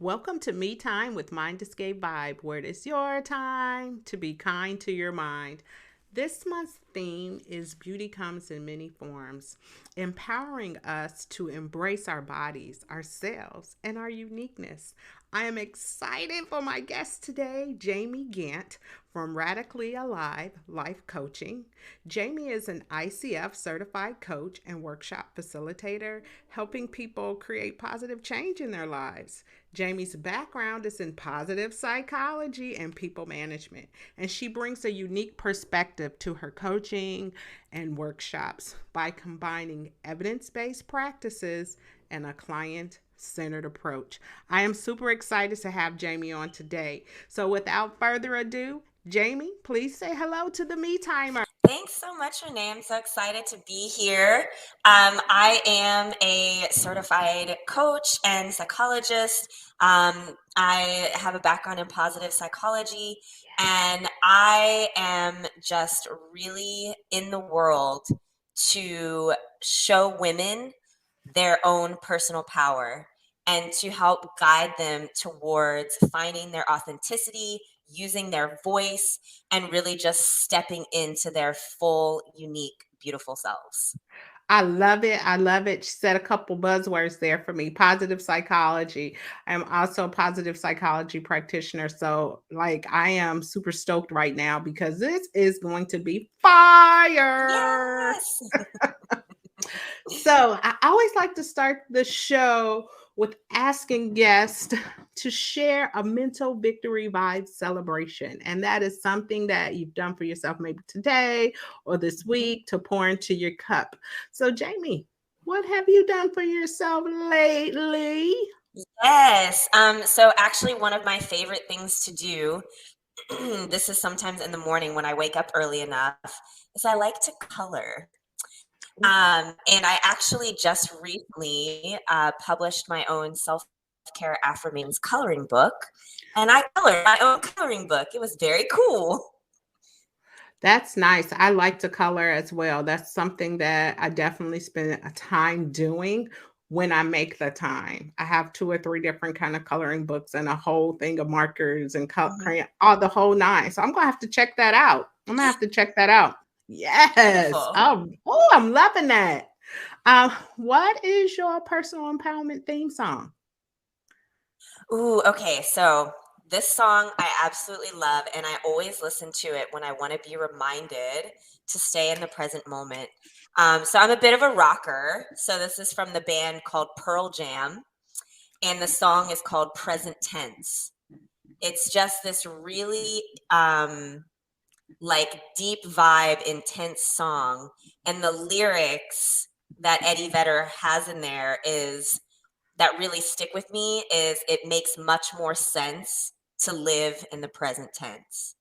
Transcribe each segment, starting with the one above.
Welcome to Me Time with Mind Escape Vibe, where it is your time to be kind to your mind. This month's theme is Beauty Comes in Many Forms, empowering us to embrace our bodies, ourselves, and our uniqueness. I am excited for my guest today, Jamie Gantt from Radically Alive Life Coaching. Jamie is an ICF certified coach and workshop facilitator, helping people create positive change in their lives. Jamie's background is in positive psychology and people management, and she brings a unique perspective to her coaching and workshops by combining evidence based practices and a client centered approach. I am super excited to have Jamie on today. So, without further ado, Jamie, please say hello to the Me Timer. Thanks so much, Renee. I'm so excited to be here. I am a certified coach and psychologist. I have a background in positive psychology, and I am just really in the world to show women their own personal power and to help guide them towards finding their authenticity, using their voice, and really just stepping into their full, unique, beautiful selves. I love it. I love it. She said a couple buzzwords there for me. Positive psychology. I'm also a positive psychology practitioner. So, like, I am super stoked right now because this is going to be fire. Yes. So, I always like to start the show with asking guests to share a mental victory vibe celebration. And that is something that you've done for yourself maybe today or this week to pour into your cup. So, Jamie, what have you done for yourself lately? Yes. So actually one of my favorite things to do, this is sometimes in the morning when I wake up early enough, is I like to color. And I actually just recently published my own self-care affirmations coloring book, and I colored my own coloring book. It was very cool. That's nice. I like to color as well. That's something that I definitely spend a time doing when I make the time. I have two or three different kind of coloring books and a whole thing of markers and Mhm. crayon, all the whole nine. So I'm gonna have to check that out. I'm gonna have to check that out. Yes. Beautiful. I'm loving that. What is your personal empowerment theme song? Ooh, okay. So this song I absolutely love, and I always listen to it when I want to be reminded to stay in the present moment. So I'm a bit of a rocker. So this is from the band called Pearl Jam, and the song is called Present Tense. It's just this really like deep vibe, intense song, and the lyrics that Eddie Vedder has in there is that really stick with me is it makes much more sense to live in the present tense.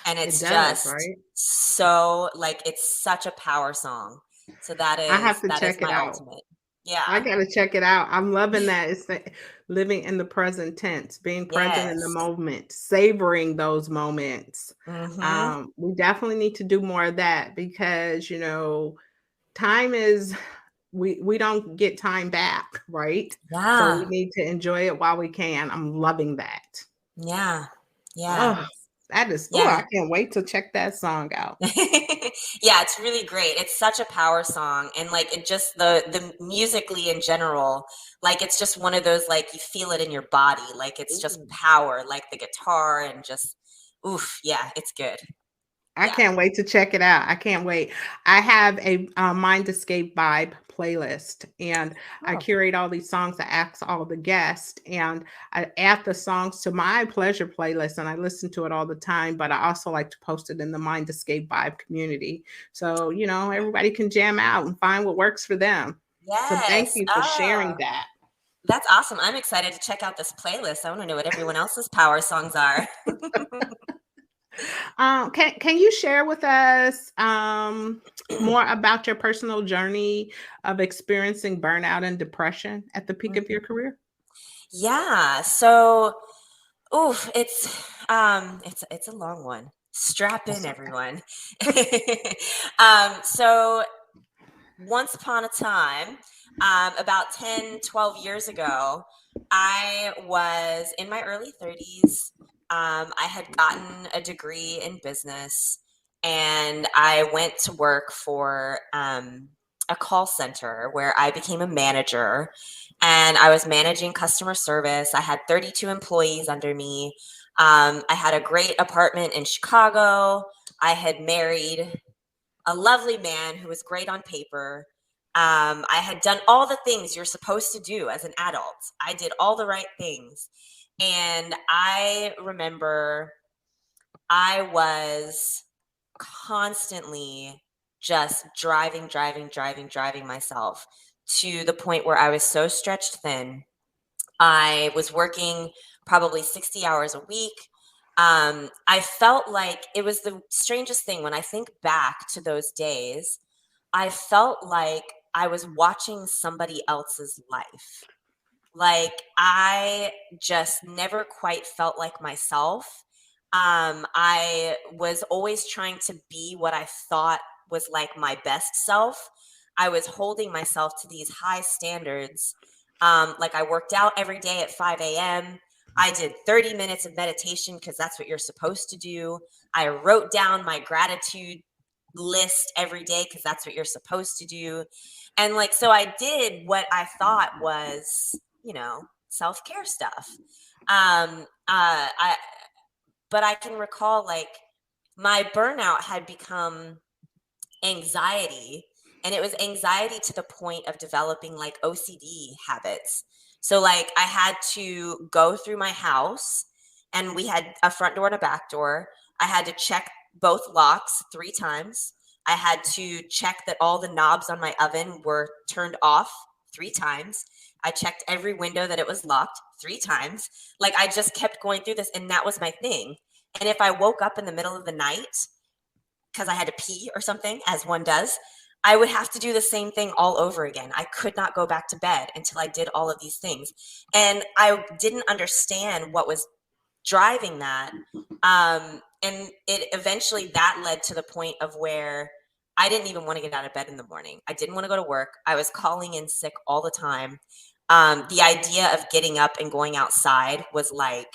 And It it's does, just right? so like it's such a power song. So that I is have to that is check it my out. ultimate. I Yeah. gotta check it out. I'm loving that. Living in the present tense, being present in the Yes. moment, savoring those moments. Mhm. We definitely need to do more of that because time is we don't get time back, right? So we Yeah. need to enjoy it while we can. I'm loving that. Yeah. Yeah. Oh, that is. Oh, Yeah. I can't wait to check that song out. Yeah, it's really great. It's such a power song, and like it just the musically in general, like it's just one of those like you feel it in your body, like it's just Ooh. power, like the guitar and just oof, yeah, it's good. I Yeah. can't wait to check it out. I can't wait. I have a, Mind Escape Vibe playlist, and I Oh, curate all these songs. I ask all the guests, and I add the songs to my pleasure playlist, and I listen to it all the time. But I also like to post it in the Mind Escape Vibe community, so everybody can jam out and find what works for them. So thank yes. you for sharing Oh, that. that's awesome. I'm excited to check out this playlist. I want to know what everyone else's power songs are. Can you share with us more about your personal journey of experiencing burnout and depression at the peak of your Mhm. career? Yeah. So, oof, it's a long one. Strap in, That's okay. everyone. So once upon a time, about 10, 12 years ago, I was in my early 30s. I had gotten a degree in business and I went to work for a call center where I became a manager and I was managing customer service. I had 32 employees under me. I had a great apartment in Chicago. I had married a lovely man who was great on paper. I had done all the things you're supposed to do as an adult. I did all the right things. And I remember I was constantly just driving myself to the point where I was so stretched thin. I was working probably 60 hours a week. I felt like it was the strangest thing when I think back to those days. I felt like I was watching somebody else's life. Like I just never quite felt like myself. I was always trying to be what I thought was like my best self. I was holding myself to these high standards. Like I worked out every day at 5 a.m. I did 30 minutes of meditation because that's what you're supposed to do. I wrote down my gratitude list every day because that's what you're supposed to do. And like, so I did what I thought was, self-care stuff. I But I can recall like my burnout had become anxiety, and it was anxiety to the point of developing like OCD habits. So like I had to go through my house and we had a front door and a back door. I had to check both locks 3 times. I had to check that all the knobs on my oven were turned off 3 times. I checked every window that it was locked 3 times. Like I just kept going through this and that was my thing. And if I woke up in the middle of the night because I had to pee or something, as one does, I would have to do the same thing all over again. I could not go back to bed until I did all of these things. And I didn't understand what was driving that. And it eventually that led to the point of where I didn't even want to get out of bed in the morning. I didn't want to go to work. I was calling in sick all the time. The idea of getting up and going outside was like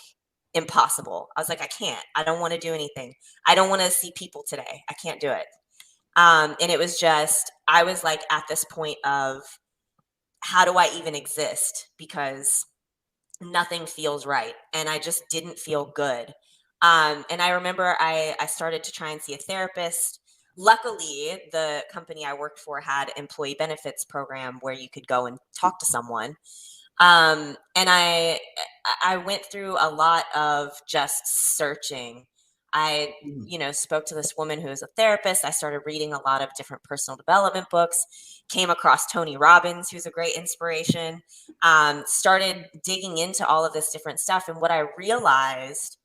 impossible. I was like, I can't. I don't want to do anything. I don't want to see people today. I can't do it. And it was just, I was like at this point of how do I even exist? Because nothing feels right. And I just didn't feel good. And I remember I started to try and see a therapist. Luckily, the company I worked for had employee benefits program where you could go and talk to someone. And I went through a lot of just searching. I, Mhm. spoke to this woman who is a therapist. I started reading a lot of different personal development books, came across Tony Robbins, who's a great inspiration, started digging into all of this different stuff. And what I realized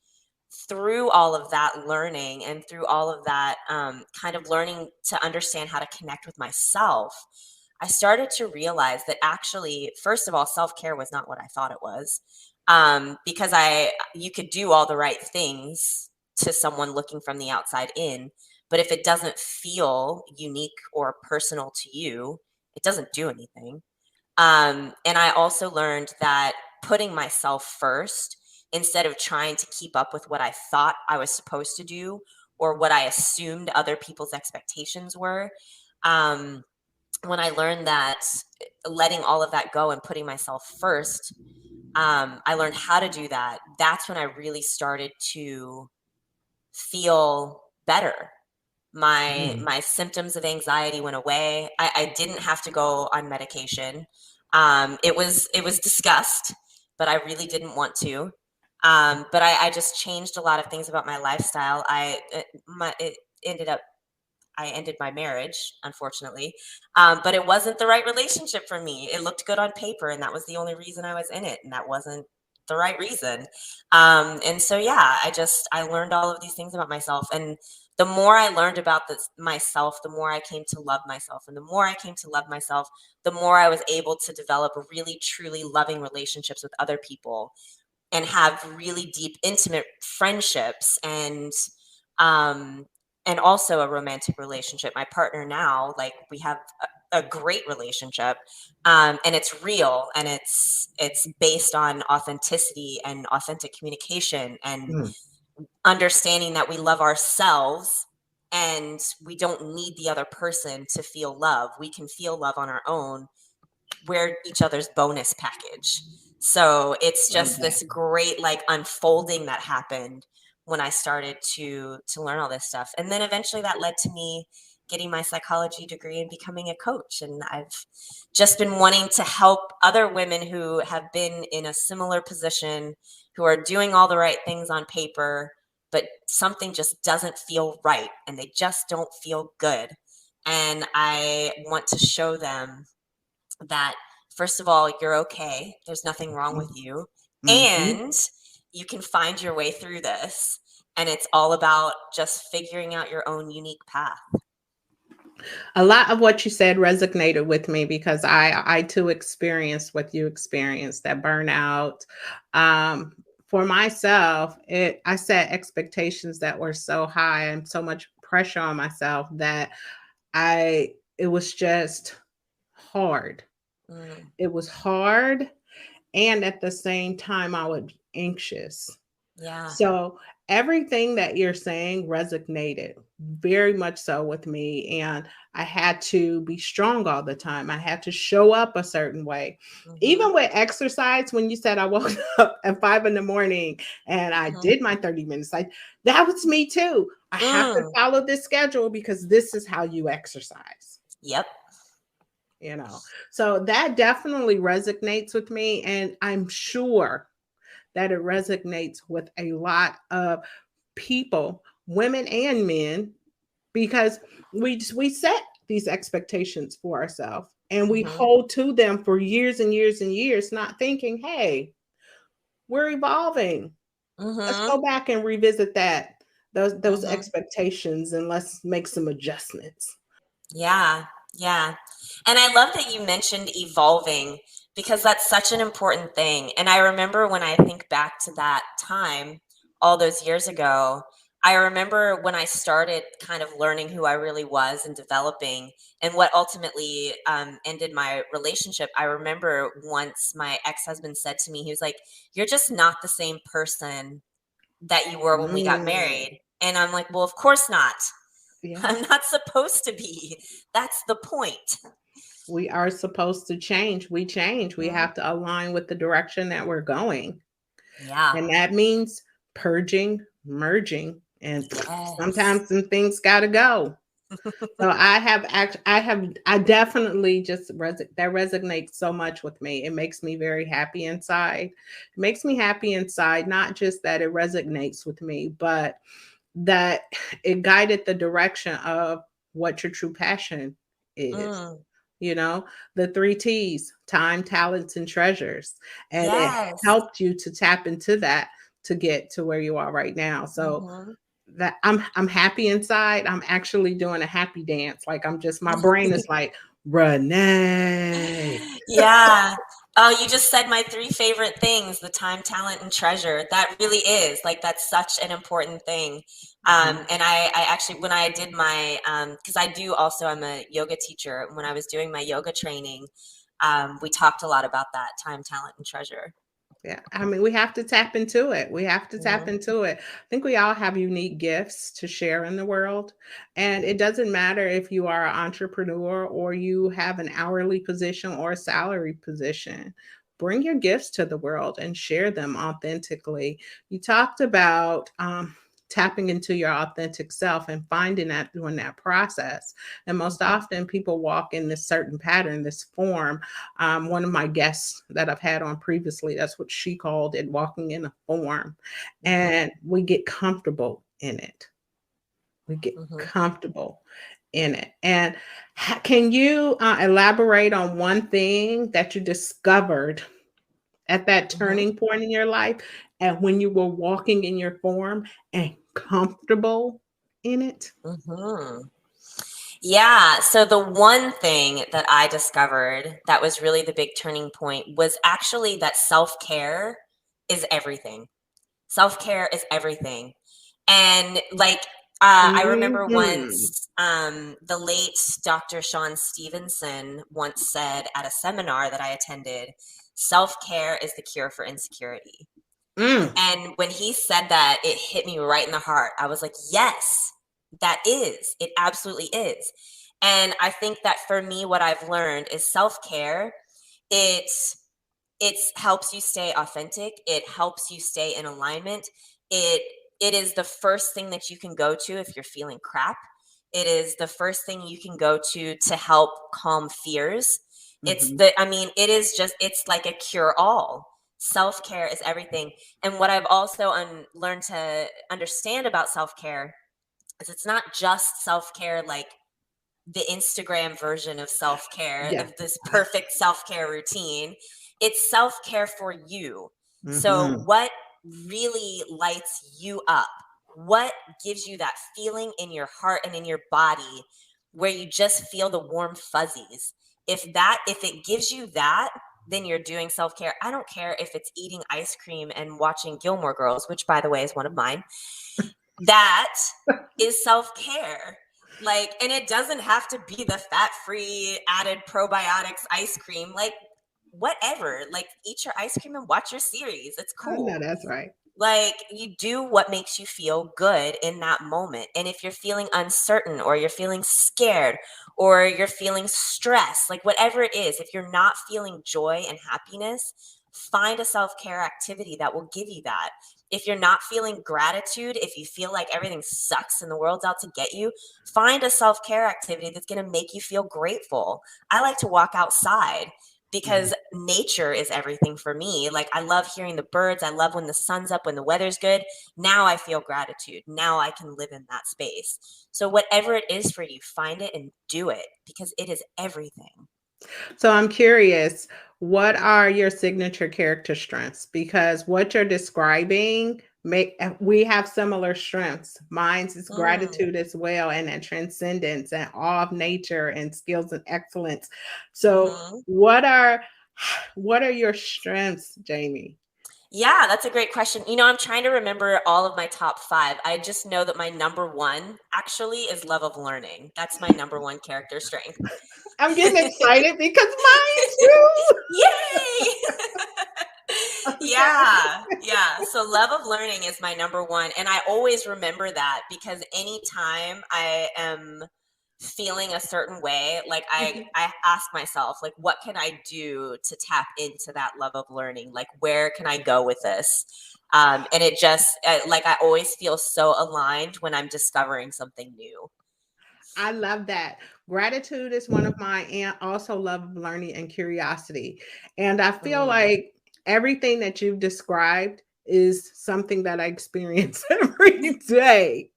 through all of that learning and through all of that kind of learning to understand how to connect with myself, I started to realize that actually, first of all, self care was not what I thought it was, because you could do all the right things to someone looking from the outside in, but if it doesn't feel unique or personal to you, it doesn't do anything. And I also learned that putting myself first instead of trying to keep up with what I thought I was supposed to do or what I assumed other people's expectations were. Um, when I learned that letting all of that go and putting myself first, I learned how to do that. That's when I really started to feel better. My symptoms of anxiety went away. I didn't have to go on medication. It was discussed, but I really didn't want to. But I just changed a lot of things about my lifestyle. It ended up I ended my marriage, unfortunately. But it wasn't the right relationship for me. It looked good on paper, and that was the only reason I was in it, and that wasn't the right reason. And so, yeah, I learned all of these things about myself, and the more I learned about myself, the more I came to love myself, and the more I came to love myself, the more I was able to develop really, truly loving relationships with other people and have really deep, intimate friendships um, and also a romantic relationship. My partner now, like we have a great relationship, and it's real, and it's based on authenticity and authentic communication and Mm. understanding that we love ourselves and we don't need the other person to feel love. We can feel love on our own. We're each other's bonus package. So it's Love just that. this great like unfolding that happened when I started to learn all this stuff. And then eventually that led to me getting my psychology degree and becoming a coach. And I've just been wanting to help other women who have been in a similar position, who are doing all the right things on paper, but something just doesn't feel right and they just don't feel good. And I want to show them that, first of all, you're okay. There's nothing wrong with you. Mm-hmm. And you can find your way through this. And it's all about just figuring out your own unique path. A lot of what you said resonated with me because I too experienced what you experienced, that burnout. Um, for myself, I set expectations that were so high and so much pressure on myself that it was just hard. Mm, It was hard, and at the same time I was anxious. yeah. So everything that you're saying resonated very much so with me. And I had to be strong all the time. I had to show up a certain way. Mm-hmm, Even with exercise, when you said I woke up at 5 in the morning and I mm-hmm. did my 30 minutes, like that was me too. I have to Mm, follow this schedule because this is how you exercise. yep. You know, so that definitely resonates with me. And I'm sure that it resonates with a lot of people, women and men, because we set these expectations for ourselves and we Mm-hmm, hold to them for years and years and years, not thinking, hey, we're evolving. Let's mm-hmm, go back and revisit those mm-hmm. expectations and let's make some adjustments. Yeah, yeah. And I love that you mentioned evolving because that's such an important thing. And I remember when I think back to that time, all those years ago, I remember when I started kind of learning who I really was and developing and what ultimately ended my relationship. I remember once my ex-husband said to me, he was like, "You're just not the same person that you were when we got Mm, married." And I'm like, "Well, of course not. yeah, I'm not supposed to be. That's the point." we are supposed to change. We change. We Mhm. have to align with the direction that we're going. Yeah. And that means purging, merging, and Yes. sometimes some things got to go. So I definitely that resonates so much with me. It makes me very happy inside. It makes me happy inside, not just that it resonates with me, but that it guided the direction of what your true passion is. Mm. You know, the 3 T's: time, talents, and treasures. And it Yes. helped you to tap into that to get to where you are right now. So Mhm. that I'm happy inside. I'm actually doing a happy dance. Like I'm just my brain is like, Renee. Yeah. Oh, you just said my three favorite things, the time, talent, and treasure. That really is like that's such an important thing. Mhm. And I actually, when I did my, because I do also, I'm a yoga teacher. When I was doing my yoga training, we talked a lot about that time, talent, and treasure. Yeah, I mean, we have to tap into it. We have to tap Mhm. into it. I think we all have unique gifts to share in the world. And it doesn't matter if you are an entrepreneur or you have an hourly position or a salary position. Bring your gifts to the world and share them authentically. You talked about tapping into your authentic self and finding that during that process. And most Mhm. often, people walk in this certain pattern, this form. One of my guests that I've had on previously, that's what she called it, walking in a form. Mhm. And we get comfortable in it. We get Mhm. comfortable in it. And can you elaborate on one thing that you discovered at that Mhm. turning point in your life and when you were walking in your form and comfortable in it? Mhm. Yeah. So the one thing that I discovered that was really the big turning point was actually that self care is everything. Self care is everything. And like, I remember Hmm. once the late Dr. Sean Stevenson once said at a seminar that I attended, self-care is the cure for insecurity. Mm. And when he said that, it hit me right in the heart. I was like, yes, that is. It absolutely is. And I think that for me, what I've learned is self-care. It's it helps you stay authentic. It helps you stay in alignment. It it is the first thing that you can go to if you're feeling crap. It is the first thing you can go to help calm fears. Hmm. It is just, it's like a cure all. Self-care is everything. And what I've also learned to understand about self-care is it's not just self-care like the Instagram version of self-care, Yeah. of this perfect self-care routine. It's self-care for you. So Hmm. what really lights you up? What gives you that feeling in your heart and in your body where you just feel the warm fuzzies? If it gives you that, then you're doing self-care. I don't care if it's eating ice cream and watching Gilmore Girls, which by the way is one of mine. That is self-care. Like, and it doesn't have to be the fat-free added probiotics ice cream. Like, whatever. Like, eat your ice cream and watch your series. It's I know cool. that's right. Like, you do what makes you feel good in that moment. And if you're feeling uncertain or you're feeling scared or you're feeling stressed, like whatever it is, if you're not feeling joy and happiness, find a self-care activity that will give you that. If you're not feeling gratitude, if you feel like everything sucks and the world's out to get you, find a self-care activity that's going to make you feel grateful. I like to walk outside Mm. because nature is everything for me. Like, I love hearing the birds. I love when the sun's up, when the weather's good. Now I feel gratitude. Now I can live in that space. So whatever it is for you, find it and do it because it is everything. So I'm curious, what are your signature character strengths? Because what you're describing make we have similar strengths. Mine's is Mm, gratitude as well, and that transcendence and awe of nature and skills and excellence. So hmm. what are your strengths, Jamie? Yeah, that's a great question. I'm trying to remember all of my top five. I just know that my number one actually is love of learning. That's my number one character strength. I'm getting excited because mine too. Yay! Okay. Yeah, yeah. So love of learning is my number one. And I always remember that because anytime I am feeling a certain way, like I ask myself, like, what can I do to tap into that love of learning? Like, where can I go with this? And it just like I always feel so aligned when I'm discovering something new. I love that. Gratitude is one of mine, and also love of learning and curiosity. And I feel Mm, like everything that you've described is something that I experience every day.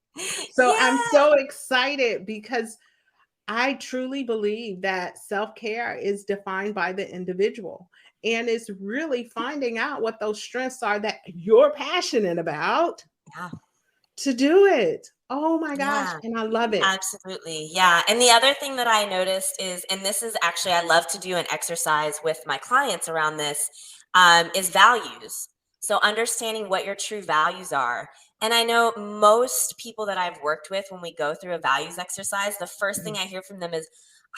So I'm yeah. so excited because I truly believe that self care is defined by the individual, and it's really finding out what those strengths are that you're passionate about Yeah. to do it. Oh my gosh. Yeah. And I love it. Absolutely. Yeah. And the other thing that I noticed is, and this is actually, I love to do an exercise with my clients around this, is values. So understanding what your true values are. And I know most people that I've worked with, when we go through a values exercise, the first thing I hear from them is,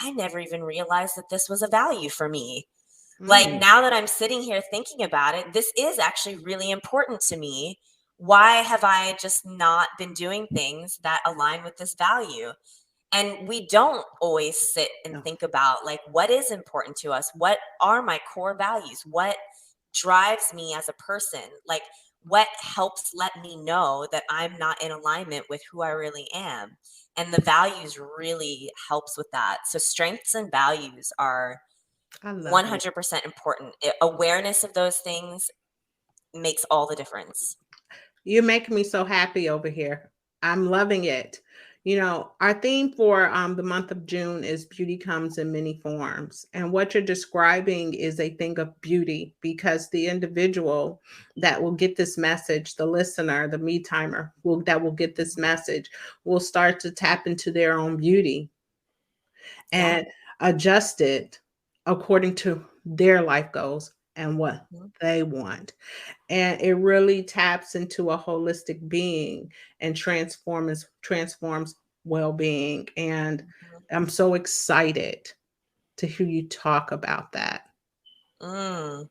I never even realized that this was a value for me. Like, Mm. now that I'm sitting here thinking about it, this is actually really important to me. Why have I just not been doing things that align with this value? And we don't always sit and No, think about, like, what is important to us? What are my core values? What drives me as a person? Like, what helps let me know that I'm not in alignment with who I really am? And the values really helps with that. So strengths and values are I love it. 100% important. Awareness of those things makes all the difference. You're making me so happy over here. I'm loving it. You know, our theme for the month of June is beauty comes in many forms. And what you're describing is a thing of beauty because the individual that will get this message, the listener, the me timer that will get this message, will start to tap into their own beauty Yeah. and adjust it according to their life goals. and what Mhm. they want. And it really taps into a holistic being and transforms well-being. And I'm so excited to hear you talk about that. Mm.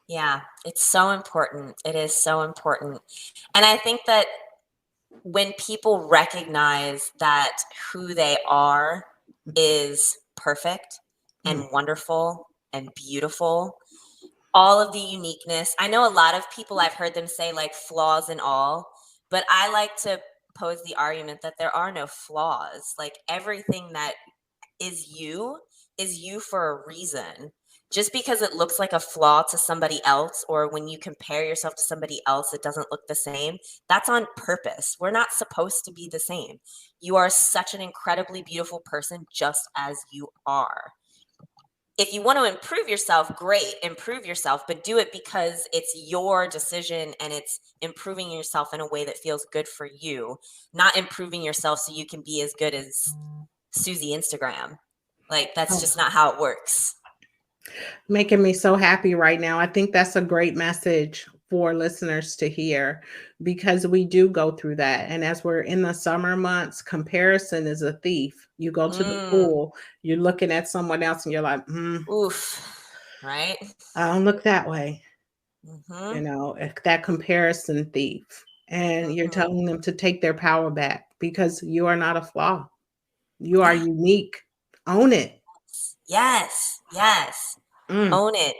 Yeah, it's so important. It is so important. And I think that when people recognize that who they are is perfect Mm. and wonderful and beautiful, all of the uniqueness. I know a lot of people, I've heard them say like flaws and all, but I like to pose the argument that there are no flaws. Like everything that is you for a reason. Just because it looks like a flaw to somebody else, or when you compare yourself to somebody else, it doesn't look the same. That's on purpose. We're not supposed to be the same. You are such an incredibly beautiful person just as you are. If you want to improve yourself, great, improve yourself, but do it because it's your decision and it's improving yourself in a way that feels good for you, not improving yourself so you can be as good as Susie Instagram. Like that's Oh, just not how it works. making me so happy right now. I think that's a great message for listeners to hear because we do go through that. And as we're in the summer months, comparison is a thief. You go to the Mm, pool, you're looking at someone else, and you're like, oof. Right? I don't look that way. Mm-hmm. That comparison thief. And you're Mm-hmm. telling them to take their power back because you are not a flaw. You are Yeah. unique. Own it. Yes. Yes. Mm. Own it.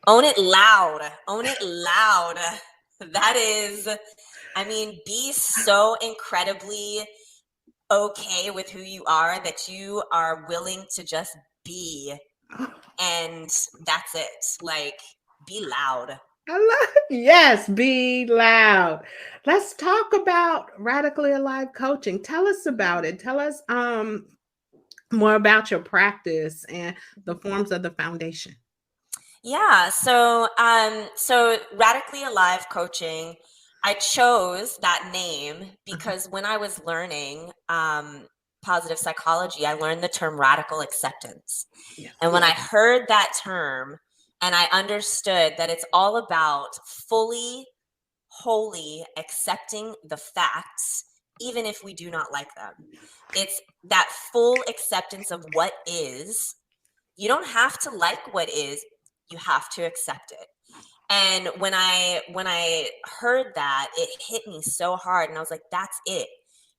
Own it loud. Own it loud. That is, I mean, be so incredibly okay with who you are that you are willing to just be, and that's it. Like, be loud. I love yes, be loud. Let's talk about radically alive coaching. Tell us about it. Tell us more about your practice and the forms of the foundation. Yeah, so Radically Alive Coaching, I chose that name Uh-huh. because when I was learning positive psychology, I learned the term radical acceptance. Yes. And when I heard that term and I understood that it's all about fully, wholly accepting the facts, even if we do not like them, it's that full acceptance of what is. You don't have to like what is, you have to accept it. And when I heard that, it hit me so hard and I was like, that's it.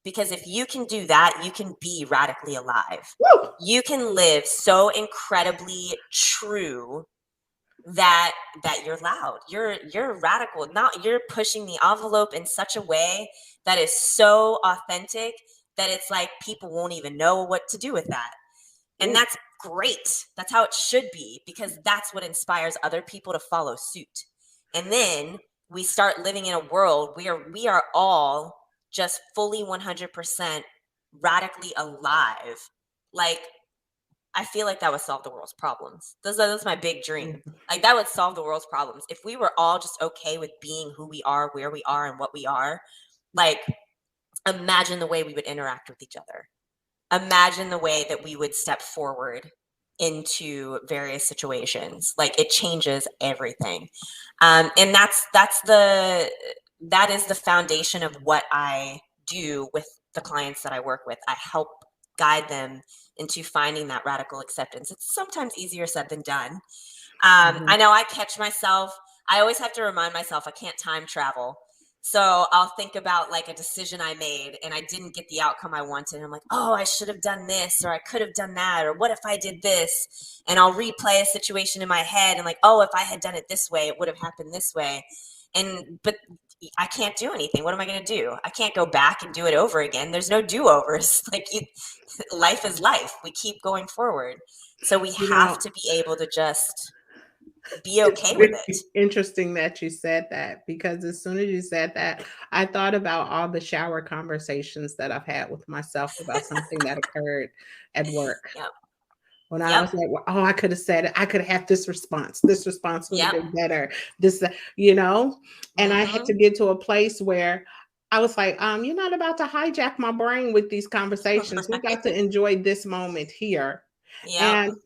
Because if you can do that, you can be radically alive. Woo! You can live so incredibly true that you're loud. You're radical. Not you're pushing the envelope in such a way that is so authentic that it's like people won't even know what to do with that. And Ooh. that's great. That's how it should be because that's what inspires other people to follow suit. And then we start living in a world where we are all just fully 100% radically alive. Like, I feel like that would solve the world's problems. That's my big dream. Like, that would solve the world's problems. If we were all just okay with being who we are, where we are, and what we are, like, imagine the way we would interact with each other. Imagine the way that we would step forward into various situations. Like it changes everything. And that is the foundation of what I do with the clients that I work with. I help guide them into finding that radical acceptance. It's sometimes easier said than done. Mhm. I know I catch myself. I always have to remind myself I can't time travel. So I'll think about like a decision I made and I didn't get the outcome I wanted. And I'm like, oh, I should have done this, or I could have done that, or what if I did this? And I'll replay a situation in my head and like, oh, if I had done it this way, it would have happened this way. But I can't do anything. What am I going to do? I can't go back and do it over again. There's no do-overs. Life is life. We keep going forward. So we You have know, to be able to just be it's okay with it. really interesting that you said that because as soon as you said that, I thought about all the shower conversations that I've had with myself about something that occurred at work. Yep. When I Yep. was like, well, oh, I could have said it. I could have had this response. This response would have Yep. been better. This, you know, and I had Mm-hmm. to get to a place where I was like, you're not about to hijack my brain with these conversations. We got to enjoy this moment here. Yep. And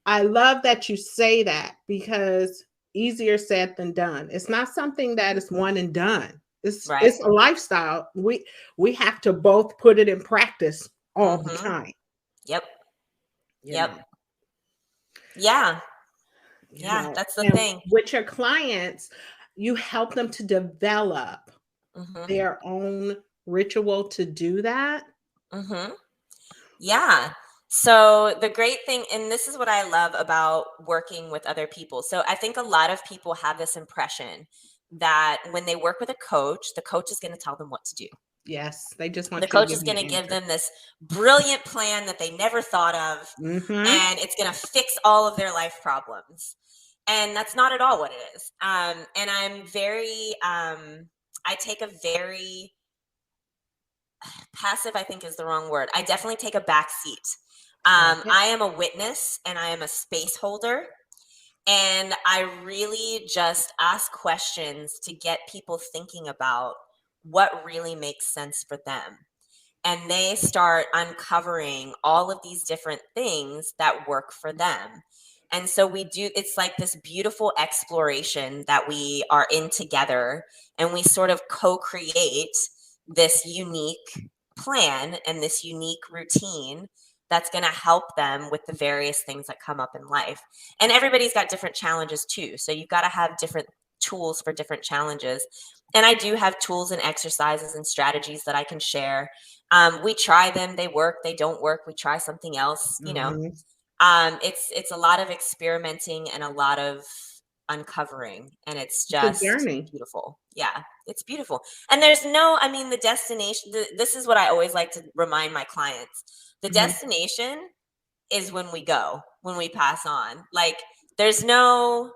I love that you say that because easier said than done. It's not something that is one and done. Right. It's a lifestyle. We have to both put it in practice all the Mm-hmm. time, Yep. you Yep. know. Yeah. You Yeah. know, That's the and thing. with your clients, you help them to develop Mm-hmm. their own ritual to do that. Mm-hmm. Yeah. So the great thing, and this is what I love about working with other people. So I think a lot of people have this impression that when they work with a coach, the coach is going to tell them what to do. Yes, they just The want you to coach give is them going the to give answer. them this brilliant plan that they never thought of, Mm-hmm. and it's going to fix all of their life problems. And that's not at all what it is. And I take a very passive, I think is the wrong word. I definitely take a back seat. Like it. I am a witness and I am a space holder. And I really just ask questions to get people thinking about what really makes sense for them. And they start uncovering all of these different things that work for them. And so it's like this beautiful exploration that we are in together, and we sort of co create this unique plan and this unique routine that's going to help them with the various things that come up in life. And everybody's got different challenges too. So you've got to have different tools for different challenges. And I do have tools and exercises and strategies that I can share. We try them, they work, they don't work, we try something else, you know. Mm-hmm. It's a lot of experimenting and a lot of uncovering, and it's It's a just journey. beautiful. Yeah, it's beautiful. And there's no, I mean, the destination, this is what I always like to remind my clients. The Mm-hmm. destination is when we go, when we pass on. Like, there's no,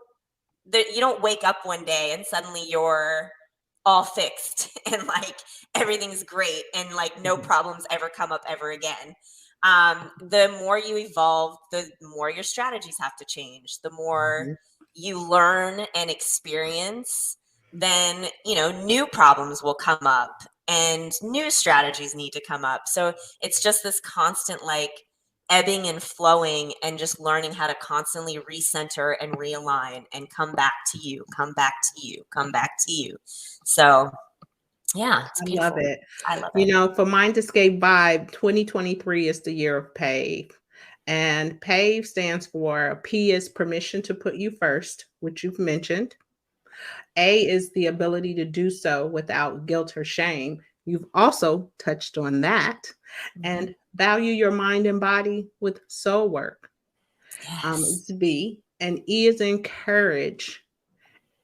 you don't wake up one day and suddenly you're all fixed and like everything's great and like no Mm-hmm. problems ever come up ever again. The more you evolve, the more your strategies have to change. The more Mm-hmm. you learn and experience, then new problems will come up and new strategies need to come up. So it's just this constant like ebbing and flowing, and just learning how to constantly recenter and realign and come back to you, come back to you, come back to you. So yeah, it's I love beautiful. it. I love You it. know, for Mind Escape Vibe, 2023 is the year of PAVE. And PAVE stands for P is permission to put you first, which you've mentioned. A is the ability to do so without guilt or shame. You've also touched on that. Mhm. And value your mind and body with soul work. Yes. It's B. And E is encourage.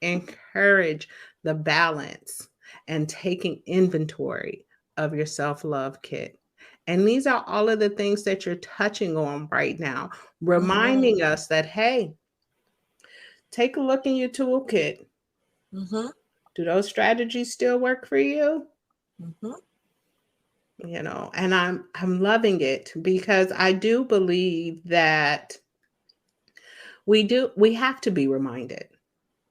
Encourage the balance and taking inventory of your self love kit. And these are all of the things that you're touching on right now, Mhm. reminding us that, hey, take a look in your toolkit. Mhm. Do those strategies still work for you? Mhm. You know, and I'm loving it because I do believe that we have to be reminded.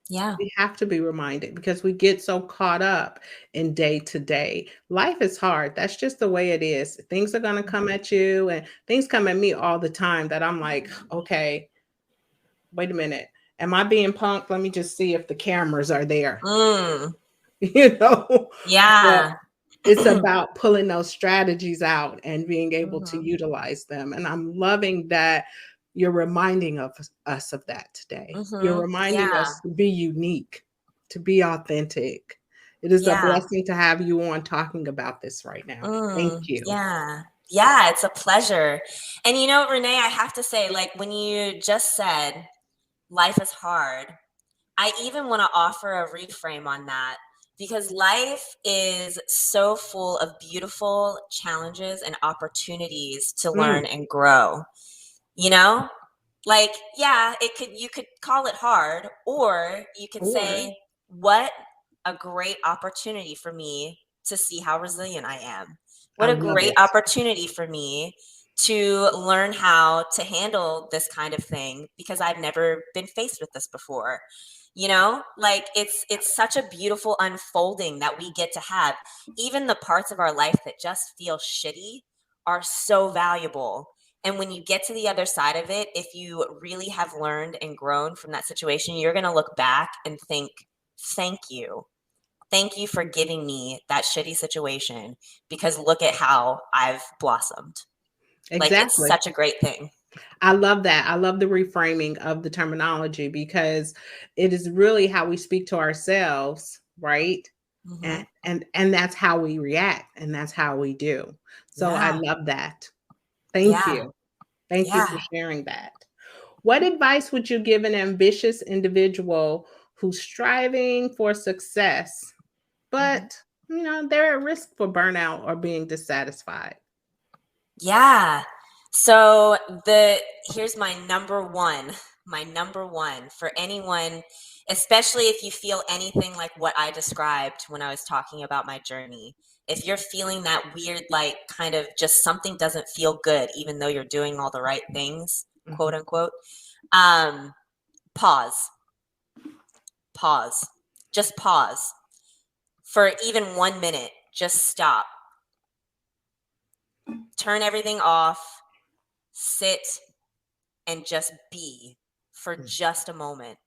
Yeah. We have to be reminded because we get so caught up in day to day. Life is hard. That's just the way it is. Things are going to come at you, and things come at me all the time that I'm like, okay, wait a minute. Am I being punked? Let me just see if the cameras are there. Mm. You know, but Yeah. it's about pulling those strategies out and being able to Mhm. utilize them. And I'm loving that you're reminding of us of that today. You're Mhm. reminding Yeah. us to be unique, to be authentic. It is a Yeah. blessing to have you on talking about this right now. Thank you. Yeah. Yeah, it's a pleasure. And Renee, I have to say, like, when you just said life is hard, I even want to offer a reframe on that, because life is so full of beautiful challenges and opportunities to Mm, learn and grow. You know? Like, yeah, you could call it hard, or you could or say, what a great opportunity for me to see how resilient I am. I What a love great it. opportunity for me to learn how to handle this kind of thing, because I've never been faced with this before. Like, it's such a beautiful unfolding that we get to have. Even the parts of our life that just feel shitty are so valuable, And when you get to the other side of it, if you really have learned and grown from that situation, you're going to look back and think, thank you. Thank you for giving me that shitty situation, because look at how I've blossomed. Like, it's Exactly. such a great thing. I love that. I love the reframing of the terminology because it is really how we speak to ourselves, right? Mm-hmm. And that's how we react and that's how we do. So I Yeah. love that. Thank Yeah. you. Thank you for Yeah. sharing that. What advice would you give an ambitious individual who's striving for success, Mm-hmm. but they're at risk for burnout or being dissatisfied? Yeah. So here's my number one for anyone, especially if you feel anything like what I described when I was talking about my journey. If you're feeling that weird, like, kind of just something doesn't feel good, even though you're doing all the right things, quote Mhm. unquote, um, pause, pause, just pause for even 1 minute. Just stop, turn everything off, sit, and just be for just a moment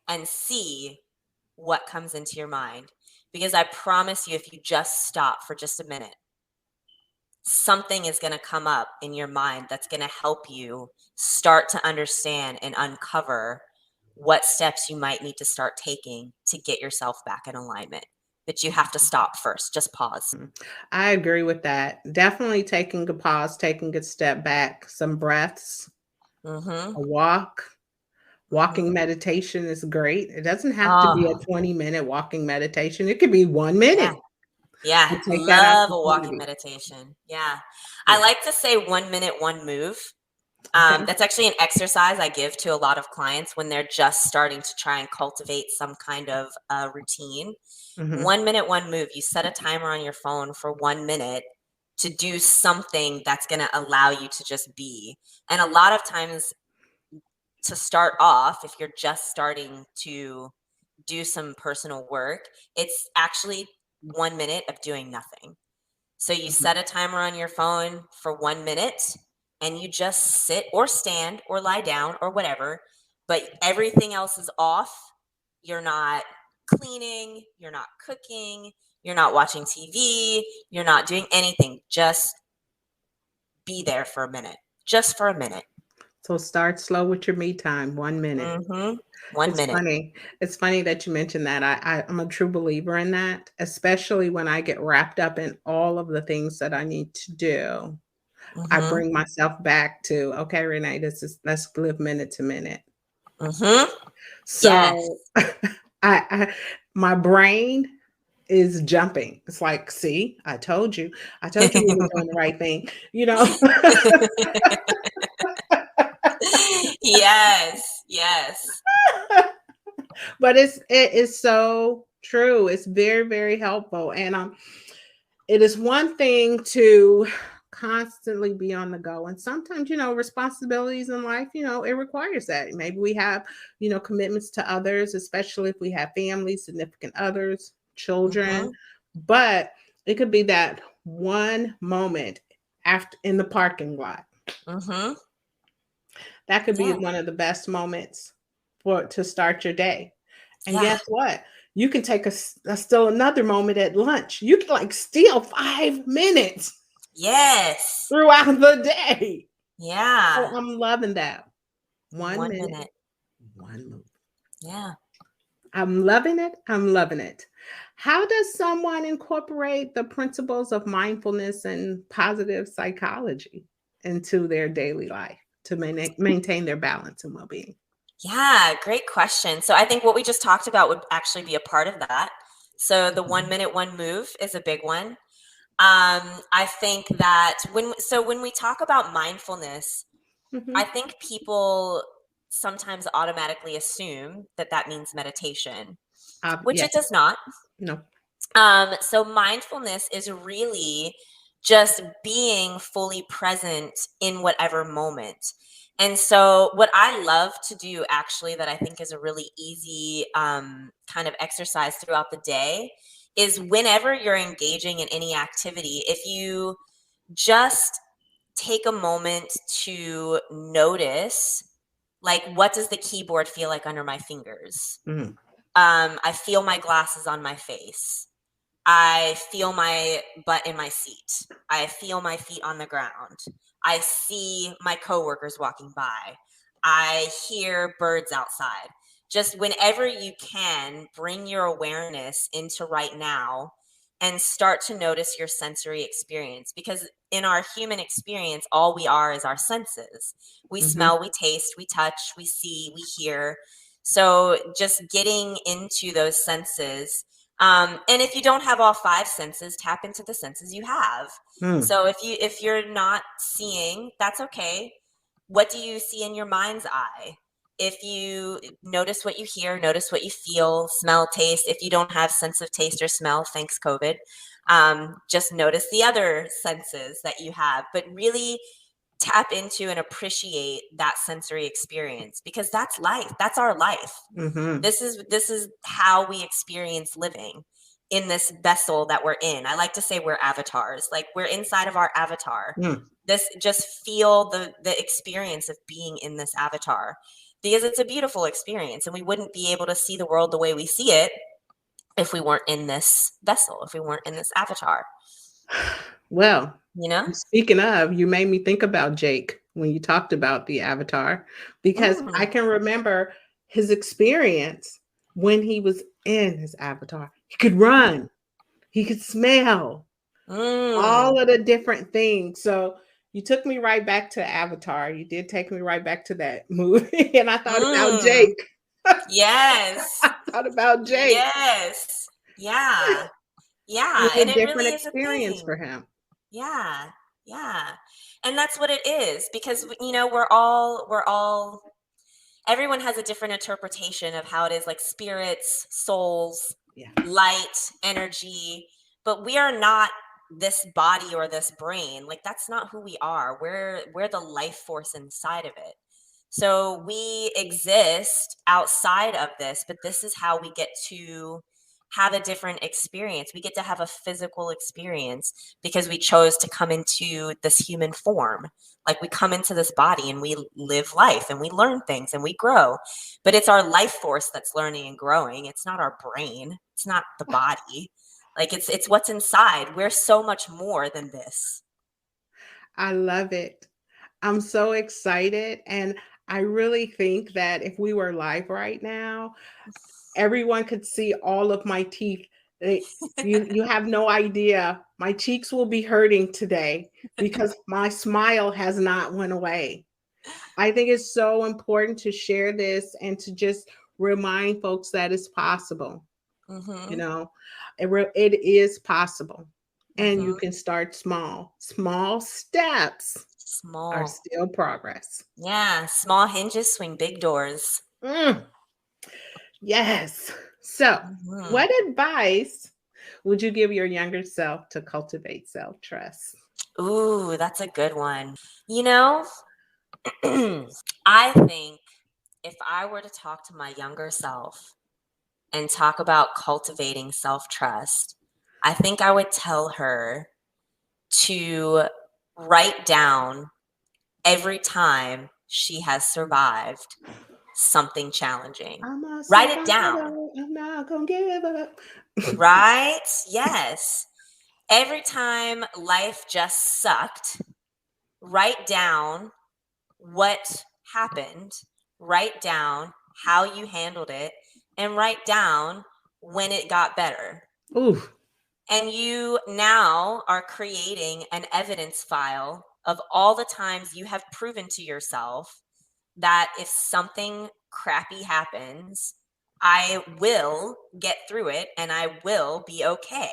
and see what comes into your mind. Because I promise you, if you just stop for just a minute, something is going to come up in your mind that's going to help you start to understand and uncover what steps you might need to start taking to get yourself back in alignment. But you have to stop first, just pause. I agree with that. Definitely taking a pause, taking a step back, some breaths, Mm-hmm. a walk. Mm-hmm. Walking meditation is great. It doesn't have to be Oh, a 20-minute walking meditation. It could be 1 yeah. minute. Yeah, And take that love a walking opportunity. meditation. Yeah. I Yeah. like to say 1 minute, one move. Okay. That's actually an exercise I give to a lot of clients when they're just starting to try and cultivate some kind of routine. Mhm. 1 minute, one move. You set a timer on your phone for 1 minute to do something that's going to allow you to just be. And a lot of times, to start off, if you're just starting to do some personal work, it's actually 1 minute of doing nothing. So you Mhm. set a timer on your phone for 1 minute and you just sit or stand or lie down or whatever, but everything else is off. You're not cleaning, you're not cooking, you're not watching TV, you're not doing anything. Just be there for a minute, just for a minute. So start slow with your me time, 1 minute. Mm-hmm. One It's minute. funny. It's funny that you mentioned that. I'm a true believer in that, especially when I get wrapped up in all of the things that I need to do. I Mm-hmm. bring myself back to, okay, Renee, let's live minute to minute. Mm-hmm. Yes. So I my brain is jumping. It's like, see, I told you we were doing the right thing, you know. Yes. Yes. But it is so true. It's very, very helpful. And it is one thing to constantly be on the go. And sometimes, responsibilities in life, it requires that. Maybe we have, commitments to others, especially if we have families, significant others, children. Mm-hmm. But it could be that one moment after in the parking lot. Mm-hmm. That could be Yeah. one of the best moments to start your day. And Yeah. guess what? You can take a still another moment at lunch. You can like steal 5 minutes Yes. throughout the day. Yeah. So I'm loving that. 1 minute, 1 minute. one move. Yeah. I'm loving it. I'm loving it. How does someone incorporate the principles of mindfulness and positive psychology into their daily life to maintain their balance and well being? Yeah. Great question. So I think what we just talked about would actually be a part of that. So the 1 minute, one move is a big one. I think that when we talk about mindfulness, I Mhm. think people sometimes automatically assume that that means meditation, which Yes. it does not. No. So mindfulness is really just being fully present in whatever moment. And so, what I love to do actually, that I think is a really easy kind of exercise throughout the day, is whenever you're engaging in any activity, if you just take a moment to notice, like, what does the keyboard feel like under my fingers? Mm. I feel my glasses on my face. I feel my butt in my seat. I feel my feet on the ground. I see my coworkers walking by. I hear birds outside. Just whenever you can, bring your awareness into right now and start to notice your sensory experience, because in our human experience, all we are is our senses. We Mm-hmm. smell, we taste, we touch, we see, we hear. So just getting into those senses, and if you don't have all five senses, tap into the senses you have. Mm. So if you're not seeing, that's okay. What do you see in your mind's eye? If you notice what you hear, notice what you feel, smell, taste. If you don't have sense of taste or smell, thanks COVID, just notice the other senses that you have. But really tap into and appreciate that sensory experience, because that's life. That's our life. Mm-hmm. This is how we experience living in this vessel that we're in. I like to say we're avatars. Like, we're inside of our avatar. Mm. This, just feel the experience of being in this avatar, because it's a beautiful experience, and we wouldn't be able to see the world the way we see it if we weren't in this vessel, if we weren't in this avatar, Well, you know? speaking of, you made me think about Jake when you talked about the avatar, because I Mm, can remember his experience when he was in his avatar. He could run, he could smell, mm, all of the different things. So you took me right back to Avatar. You did take me right back to that movie. And I thought about mm. Jake. Yes. I thought about Jake. Yes. Yeah. It Yeah. was And a it different really is a experience thing. for him. Yeah. Yeah. And that's what it is, because we're all everyone has a different interpretation of how it is, like spirits, souls, Yeah. light, energy, but we are not this body or this brain. Like, that's not who we are. We're the life force inside of it. So we exist outside of this, but this is how we get to have a different experience. We get to have a physical experience because we chose to come into this human form. Like, we come into this body and we live life and we learn things and we grow. But it's our life force that's learning and growing. It's not our brain. It's not the body. Like, it's what's inside. We're so much more than this. I love it. I'm so excited. And I really think that if we were live right now, everyone could see all of my teeth. You have no idea. My cheeks will be hurting today because my smile has not went away. I think it's so important to share this and to just remind folks that it's possible. You Mm-hmm. know, it is possible. And you Mm-hmm. can start small. Small steps are Small. still progress. Yeah, small hinges swing big doors. Mm, yes. So, Hmm. what advice would you give your younger self to cultivate self trust? Ooh, that's a good one. You know, I think if I were to talk to my younger self and talk about cultivating self trust, I think I would tell her to write down every time she has survived something challenging. I'm a Write it down, survivor. I'm not going to give up. right? Yes. Every time life just sucked, write down what happened, write down how you handled it, and write down when it got better. Ooh. And you now are creating an evidence file of all the times you have proven to yourself that if something crappy happens, I will get through it and I will be okay,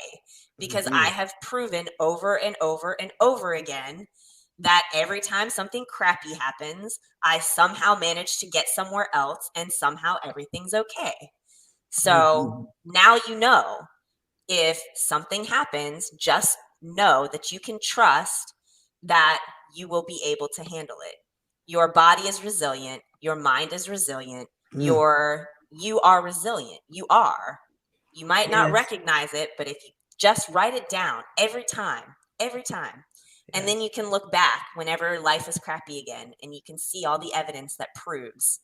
because I Mhm. have proven over and over and over again that every time something crappy happens, I somehow manage to get somewhere else and somehow everything's okay. So Mhm. now you know, if something happens, just know that you can trust that you will be able to handle it. Your body is resilient, your mind is resilient, Mm. you are resilient. You are. You might not Yes. recognize it, but if you just write it down every time, And Yes. then you can look back whenever life is crappy again, and you can see all the evidence that proves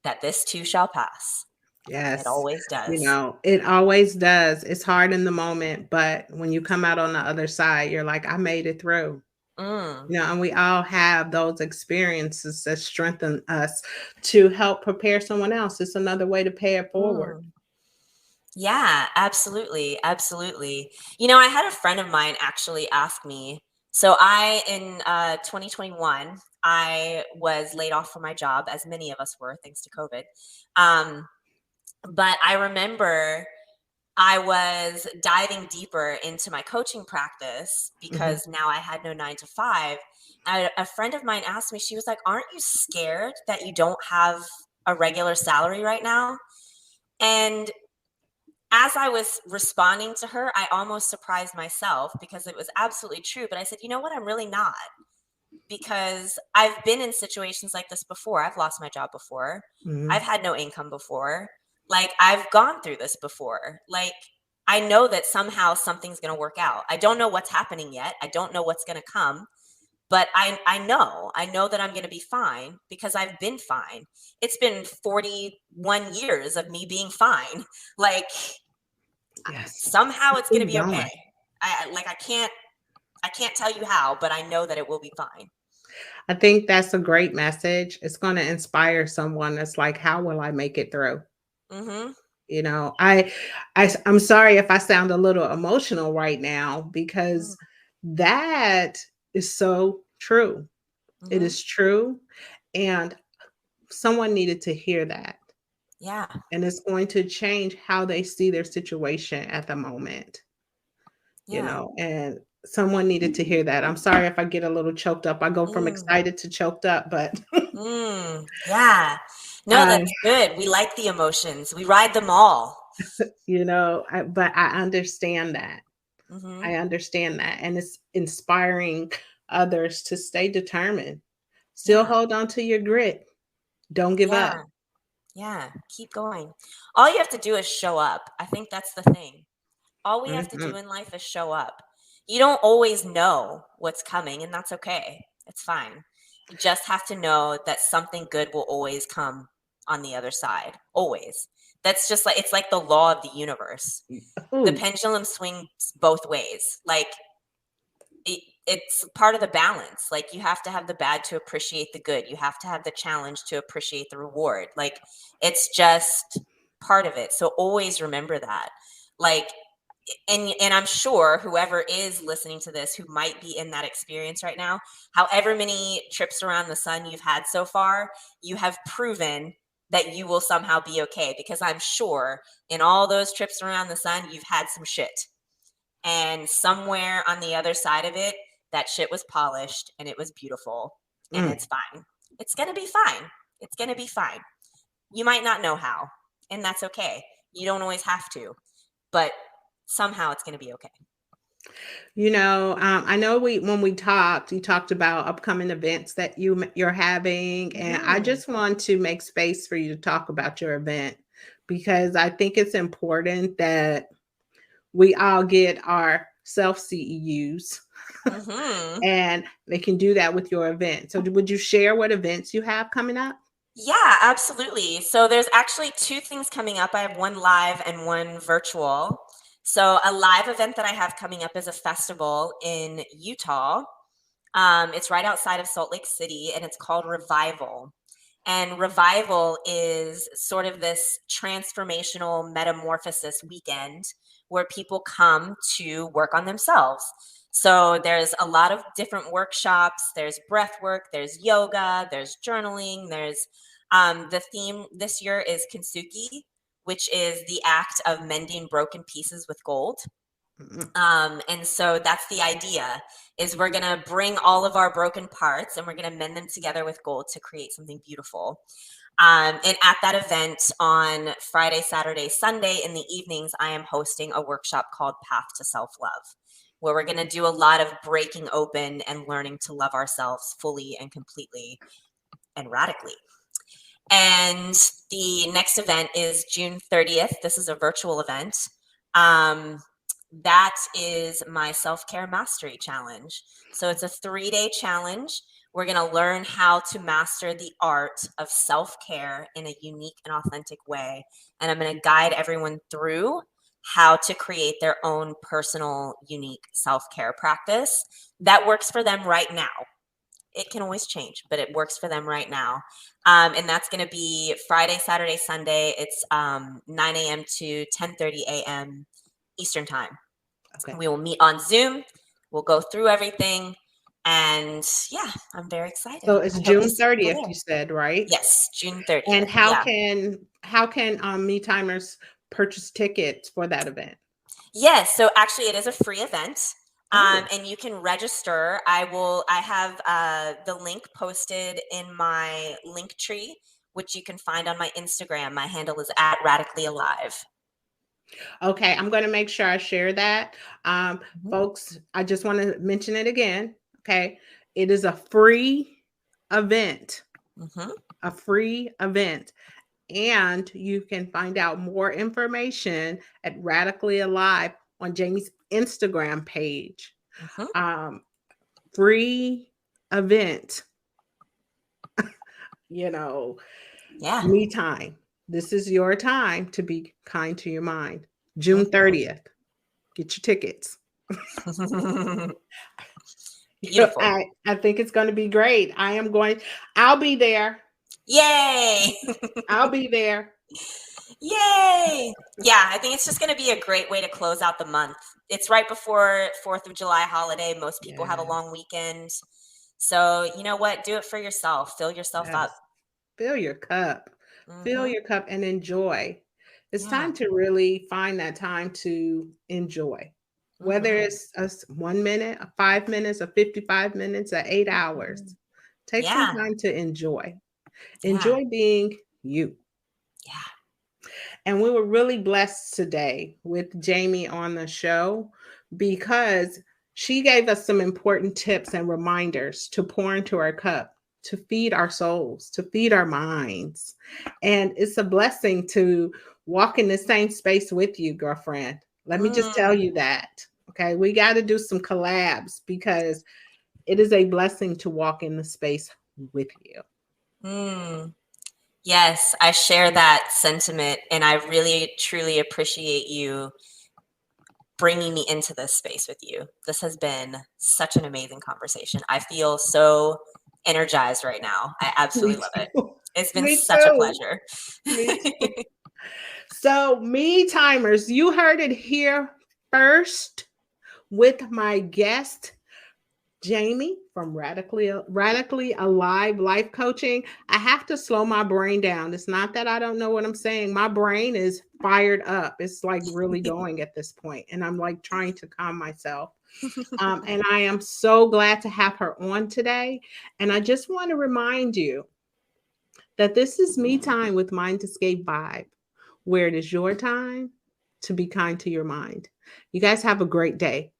that this too shall pass. It Yes. always does. It always does. It's hard in the moment, but when you come out on the other side, you're like, I made it through. Mm, And we all have those experiences that strengthen us to help prepare someone else. It's another way to pay it forward. mm. Yeah, absolutely, absolutely. I had a friend of mine actually ask me. So in 2021, I was laid off from my job, as many of us were, thanks to COVID. Um, but I remember I was diving deeper into my coaching practice Mhm. because now I had no 9 to 5. A friend of mine asked me, she was like, "Aren't you scared that you don't have a regular salary right now?" And as I was responding to her, I almost surprised myself because it was absolutely true. But I said, you know what? I'm really not, because I've been in situations like this before. I've lost my job before. I've Mhm. had no income before. Like, I've gone through this before. Like, I know that somehow something's going to work out. I don't know what's happening yet. I don't know what's going to come, but I know that I'm going to be fine because I've been fine. It's been 41 years of me being fine. Like, Yes. somehow it's going to Keep be okay. going. I can't tell you how, but I know that it will be fine. I think that's a great message. It's going to inspire someone that's like, how will I make it through? Mhm. You know, I, I'm sorry if I sound a little emotional right now Mm, because that is so true. It mhm. is true. And someone needed to hear that. Yeah. And it's going to change how they see their situation at the moment, Yeah. and someone needed to hear that. I'm sorry if I get a little choked up. I go from Mm, excited to choked up, but yeah. No, I, that's good. We like the emotions. We ride them all. but I understand that. Mhm. I understand that. And it's inspiring others to stay determined. Still Yeah. hold on to your grit. Don't give up. Yeah. Yeah. Keep going. All you have to do is show up. I think that's the thing. All we have to do Mhm. in life is show up. You don't always know what's coming, and that's okay. It's fine. You just have to know that something good will always come on the other side. Always. That's just like, it's like the law of the universe. The Ooh, pendulum swings both ways. Like, it's part of the balance. Like, you have to have the bad to appreciate the good. You have to have the challenge to appreciate the reward. Like, it's just part of it. So always remember that. Like, and I'm sure whoever is listening to this who might be in that experience right now, however many trips around the sun you've had so far, you have proven that you will somehow be okay, because I'm sure in all those trips around the sun you've had some shit, and somewhere on the other side of it, that shit was polished and it was beautiful, and mm. it's fine. It's going to be fine. It's going to be fine. You might not know how, and that's okay. You don't always have to, but somehow it's going to be okay. I know when we talked, you talked about upcoming events that you're having, and I Mhm. just want to make space for you to talk about your event because I think it's important that we all get our self CEUs, Mhm. and they can do that with your event. So, would you share what events you have coming up? Yeah, absolutely. So there's actually two things coming up. I have one live and one virtual. So a live event that I have coming up is a festival in Utah. It's right outside of Salt Lake City, and it's called Revival. And Revival is sort of this transformational metamorphosis weekend where people come to work on themselves. So there's a lot of different workshops. There's breath work, there's yoga, there's journaling, there's the theme this year is kintsugi, which is the act of mending broken pieces with gold. Mm, And so that's the idea, is we're going to bring all of our broken parts and we're going to mend them together with gold to create something beautiful. And at that event on Friday, Saturday, Sunday in the evenings, I am hosting a workshop called Path to Self-Love, where we're going to do a lot of breaking open and learning to love ourselves fully and completely and radically. And the next event is June 30th. This is a virtual event. Um, that is my self-care mastery challenge. So it's a 3-day challenge. We're going to learn how to master the art of self-care in a unique and authentic way. And I'm going to guide everyone through how to create their own personal, unique self-care practice that works for them right now. It can always change, but it works for them right now. And that's going to be Friday, Saturday, Sunday. It's 9 a.m. to 10:30 a.m. Eastern time. Okay. We will meet on Zoom. We'll go through everything. And yeah, I'm very excited. So it's June 30th, you said, right? Yes, June 30th. And how can Me Timers purchase tickets for that event? Yes, so actually it is a free event. And you can register. I have the link posted in my link tree, which you can find on my Instagram. My handle is @radicallyalive. Okay, I'm going to make sure I share that. Folks, I just want to mention it again. Okay, it is a free event, a free event. And you can find out more information at Radically Alive on Jamie's Instagram page. Free event. Me time. This is your time to be kind to your mind. June 30th. Get your tickets. Beautiful. I think it's going to be great. I'll be there. Yay. I'll be there. Yay. Yeah, I think it's just going to be a great way to close out the month. It's right before 4th of July holiday. Most people have a long weekend. So you know what? Do it for yourself. Fill yourself up. Fill your cup. Fill your cup and enjoy. It's time to really find that time to enjoy. Whether it's 1 minute, 5 minutes, 55 minutes, 8 hours. Take some time to enjoy. Enjoy being you. Yeah. And we were really blessed today with Jamie on the show because she gave us some important tips and reminders to pour into our cup, to feed our souls, to feed our minds. And it's a blessing to walk in the same space with you, girlfriend. Let me just tell you that. Okay. We got to do some collabs because it is a blessing to walk in the space with you. Yes, I share that sentiment, and I really, truly appreciate you bringing me into this space with you. This has been such an amazing conversation. I feel so energized right now. I absolutely love it. It's been such a pleasure. Me too. So, Me Timers, you heard it here first with my guest, Jamie from Radically Alive Life Coaching. I have to slow my brain down. It's not that I don't know what I'm saying. My brain is fired up. It's like really going at this point, and I'm like trying to calm myself. And I am so glad to have her on today. And I just want to remind you that this is Me Time with Mind Escape Vibe, where it is your time to be kind to your mind. You guys have a great day.